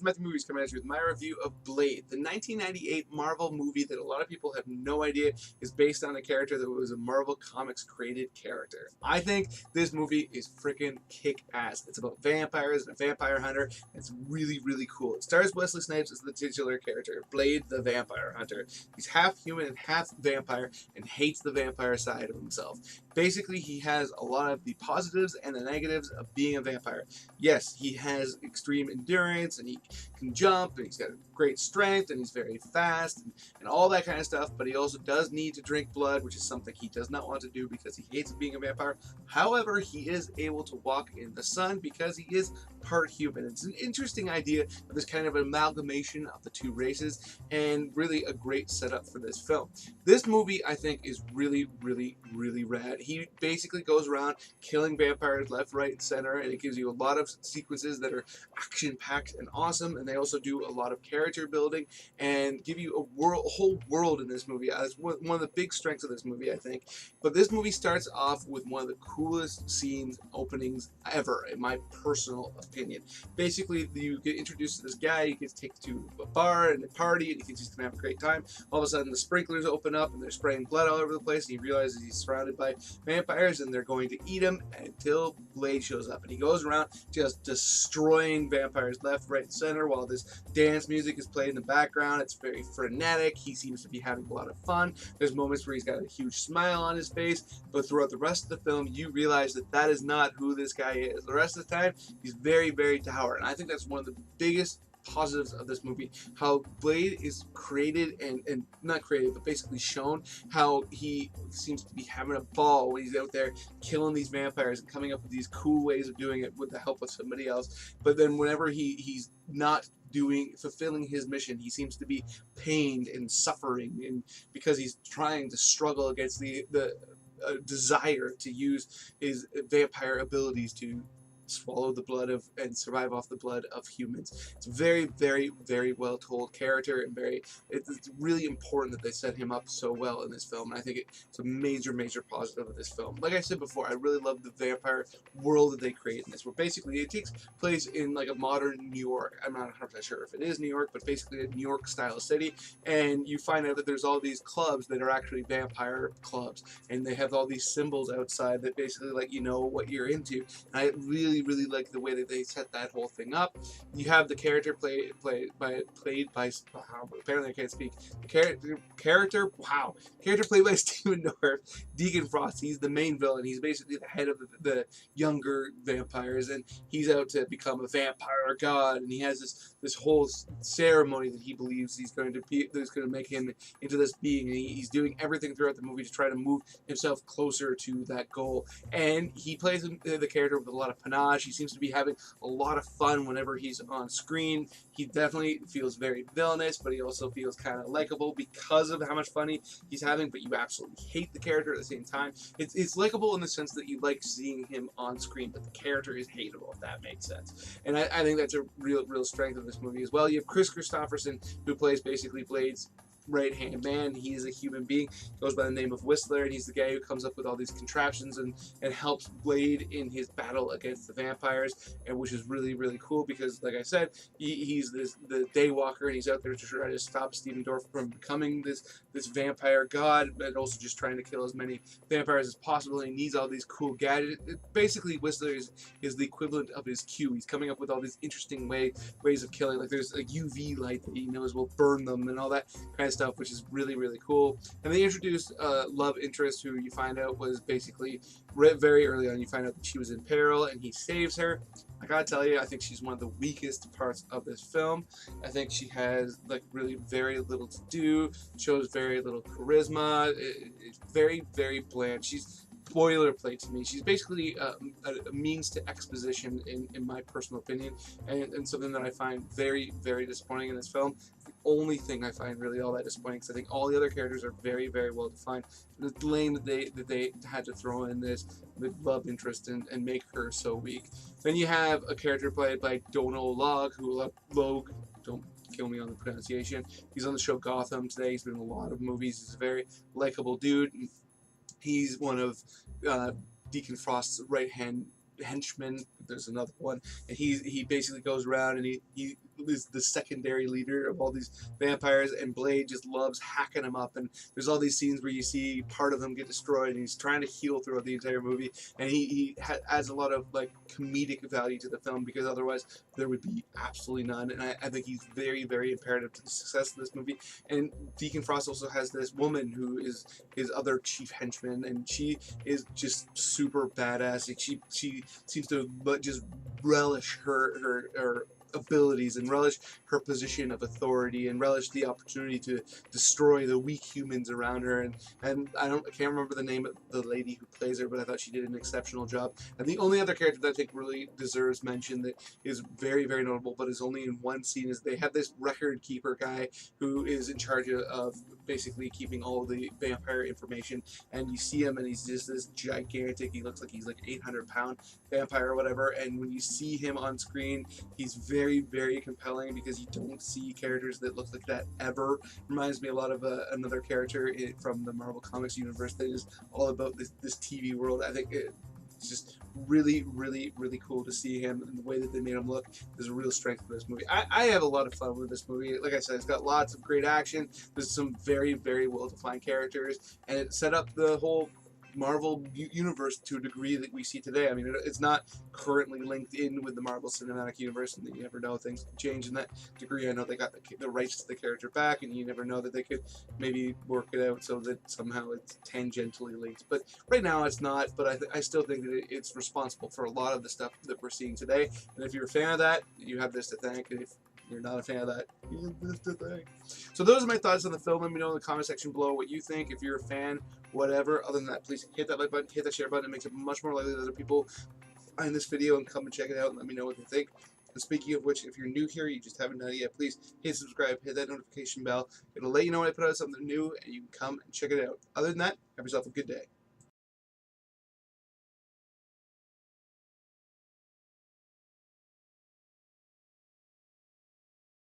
Matthew Movies coming at you with my review of Blade, the 1998 Marvel movie that a lot of people have no idea is based on a character that was a Marvel Comics created character. I think this movie is freaking kick-ass. It's about vampires and a vampire hunter. It's really, really cool. It stars Wesley Snipes as the titular character, Blade the Vampire Hunter. He's half human and half vampire and hates the vampire side of himself. Basically, he has a lot of the positives and the negatives of being a vampire. Yes, he has extreme endurance and he can jump and he's got great strength and he's very fast and all that kind of stuff, but he also does need to drink blood, which is something he does not want to do because he hates being a vampire. However, he is able to walk in the sun because he is part human. It's an interesting idea of this kind of amalgamation of the two races and really a great setup for this film. This movie, I think, is really, really, really rad. He basically goes around killing vampires left, right, and center, and it gives you a lot of sequences that are action-packed and awesome, and they also do a lot of character building and give you a whole world in this movie. That's one of the big strengths of this movie, I think. But this movie starts off with one of the coolest scenes, openings ever, in my personal opinion. Basically, you get introduced to this guy, he gets taken to a bar and a party, and he thinks he's going to have a great time. All of a sudden, the sprinklers open up, and they're spraying blood all over the place, and he realizes he's surrounded by vampires, and they're going to eat him until Blade shows up. And he goes around just destroying vampires left, right, and center while this dance music is played in the background. It's very frenetic. He seems to be having a lot of fun. There's moments where he's got a huge smile on his face, but throughout the rest of the film, you realize that that is not who this guy is. The rest of the time, he's very, very dour, and I think that's one of the biggest positives of this movie, how Blade is created and not created, but basically shown how he seems to be having a ball when he's out there killing these vampires and coming up with these cool ways of doing it with the help of somebody else. But then whenever he's not fulfilling his mission, he seems to be pained and suffering, and because he's trying to struggle against the desire to use his vampire abilities to swallow the blood of and survive off the blood of humans. It's very, very, very well told character, and it's really important that they set him up so well in this film, and I think it's a major, major positive of this film. Like I said before, I really love the vampire world that they create in this, where basically it takes place in like a modern New York. I'm not 100% sure if it is New York, but basically a New York style city, and you find out that there's all these clubs that are actually vampire clubs, and they have all these symbols outside that basically let you know what you're into. And I really, really like the way that they set that whole thing up. You have the character played by apparently I can't speak. The character played by Stephen Dorff, Deacon Frost. He's the main villain. He's basically the head of the younger vampires, and he's out to become a vampire god. And he has this whole ceremony that he believes that's going to make him into this being. And he's doing everything throughout the movie to try to move himself closer to that goal. And he plays the character with a lot of panache. He seems to be having a lot of fun whenever he's on screen. He definitely feels very villainous, but he also feels kind of likable because of how much fun he's having, but you absolutely hate the character at the same time. It's likable in the sense that you like seeing him on screen, but the character is hateable, if that makes sense. And I think that's a real strength of this movie as well. You have Chris Christopherson, who plays basically Blade's right-hand man. He is a human being, goes by the name of Whistler, and he's the guy who comes up with all these contraptions and helps Blade in his battle against the vampires, and which is really, really cool because, like I said, he's the Daywalker, and he's out there to try to stop Stephen Dorff from becoming this vampire god, but also just trying to kill as many vampires as possible, and he needs all these cool gadgets. Basically, Whistler is the equivalent of his Q. He's coming up with all these interesting ways of killing, like there's a UV light that he knows will burn them and all that kind of stuff, which is really, really cool. And they introduced love interest, who you find out was basically very early on. You find out that she was in peril, and he saves her. I gotta tell you, I think she's one of the weakest parts of this film. I think she has like really very little to do. Shows very little charisma. It's very, very bland. She's boilerplate to me. She's basically a means to exposition, in my personal opinion, and something that I find very, very disappointing in this film. It's the only thing I find really all that disappointing, because I think all the other characters are very, very well defined. And it's lame that they had to throw in this with love interest and make her so weak. Then you have a character played by Donal Logue, Logue, don't kill me on the pronunciation. He's on the show Gotham today. He's been in a lot of movies. He's a very likable dude. He's one of Deacon Frost's right-hand henchmen. There's another one, and he basically goes around and he is the secondary leader of all these vampires, and Blade just loves hacking him up. And there's all these scenes where you see part of him get destroyed, and he's trying to heal throughout the entire movie. And adds a lot of like comedic value to the film, because otherwise there would be absolutely none. And I think he's very, very imperative to the success of this movie. And Deacon Frost also has this woman who is his other chief henchman, and she is just super badass. Like she seems to just relish her abilities, and relish her position of authority, and relish the opportunity to destroy the weak humans around her. And I can't remember the name of the lady who plays her, but I thought she did an exceptional job. And the only other character that I think really deserves mention, that is very, very notable, but is only in one scene, is they have this record keeper guy who is in charge of basically keeping all the vampire information. And you see him, and he's just this gigantic, he looks like he's like 800-pound vampire or whatever. And when you see him on screen, he's very, very compelling, because you don't see characters that look like that ever. Reminds me a lot of another character from the Marvel Comics universe that is all about this TV world. I think it's just really, really, really cool to see him, and the way that they made him look is a real strength for this movie. I have a lot of fun with this movie. Like I said, it's got lots of great action. There's some very, very well-defined characters, and it set up the whole Marvel universe to a degree that we see today. I mean, it's not currently linked in with the Marvel Cinematic Universe, and you never know, things can change in that degree. I know they got the rights to the character back, and you never know that they could maybe work it out so that somehow it's tangentially linked. But right now it's not, but I still think that it's responsible for a lot of the stuff that we're seeing today. And if you're a fan of that, you have this to thank, and if you're not a fan of that, you have this to thank. So those are my thoughts on the film. Let me know in the comment section below what you think. If you're a fan, whatever. Other than that, please hit that like button, hit that share button. It makes it much more likely that other people find this video and come and check it out and let me know what they think. And speaking of which, if you're new here, you just haven't done it yet, please hit subscribe, hit that notification bell. It'll let you know when I put out something new, and you can come and check it out. Other than that, have yourself a good day.